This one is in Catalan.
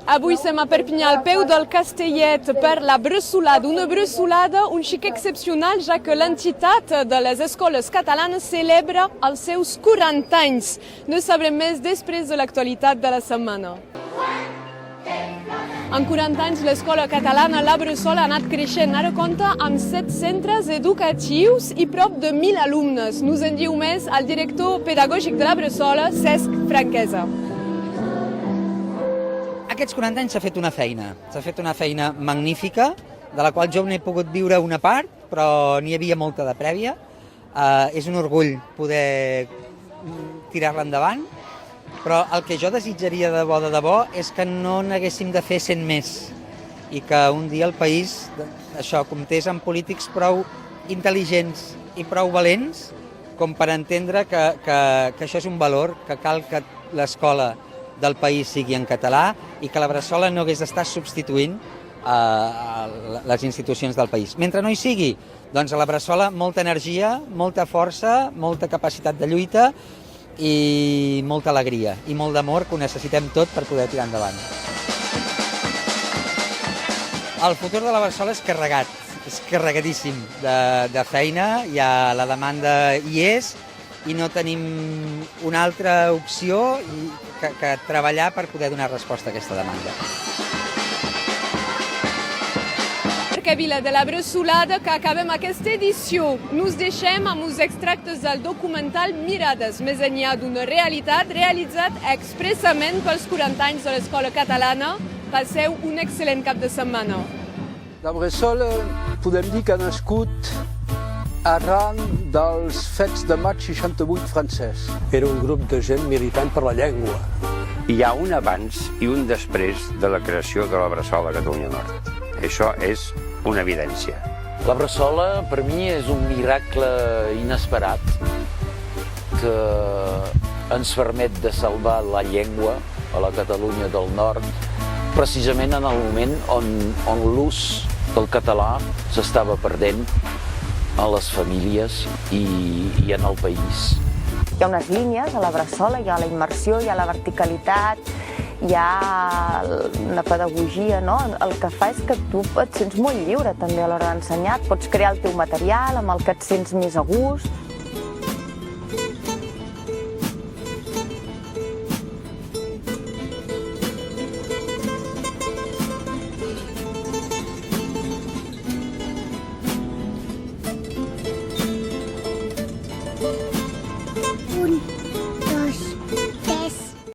Avui som a Perpinyà, al peu del Castellet, per la bressolada. Una bressolada un xic excepcional, ja que l'entitat de les escoles catalanes celebra els seus 40 anys. No sabrem més després de l'actualitat de la setmana. En 40 anys, l'escola catalana La Bressola ha anat creixent. Ara compta amb 7 centres educatius i prop de 1.000 alumnes. Nos en diu més el director pedagògic de La Bressola, Cesc Franquesa. Aquests 40 anys s'ha fet una feina magnífica, de la qual jo n'he pogut viure una part, però n'hi havia molta de prèvia. És un orgull poder tirar-la endavant, però el que jo desitjaria de debò és que no n'haguéssim de fer 100 més i que un dia el país comptés amb polítics prou intel·ligents i prou valents com per entendre que això és un valor, que cal que l'escola del país sigui en català i que la Bressola no hagués d'estar substituint les institucions del país. Mentre no hi sigui, doncs a la Bressola molta energia, molta força, molta capacitat de lluita i molta alegria i molt d'amor que ho necessitem tot per poder tirar endavant. El futur de la Bressola és carregat, és carregadíssim de feina, la demanda hi és i no tenim una altra opció que treballar per poder donar resposta a aquesta demanda. Vila de la Bressolada, que acabem aquesta edició. Nos deixem amb uns extractes del documental Mirades més enllà d'una realitat, realitzat expressament pels 40 anys de l'escola catalana. Passeu un excel·lent cap de setmana. La Bressola podem dir que ha nascut arran dels fets de maig 68 francès. Era un grup de gent militant per la llengua. Hi ha un abans i un després de la creació de la Bressola a Catalunya Nord. Això és una evidència. La Bressola, per mi, és un miracle inesperat que ens permet de salvar la llengua a la Catalunya del Nord, precisament en el moment on l'ús del català s'estava perdent a les famílies i en el país. Hi ha unes línies a la Bressola, hi ha la immersió, hi ha la verticalitat, hi ha una pedagogia, no? El que fa és que tu et sents molt lliure també a l'hora d'ensenyar, pots crear el teu material amb el que et sents més a gust.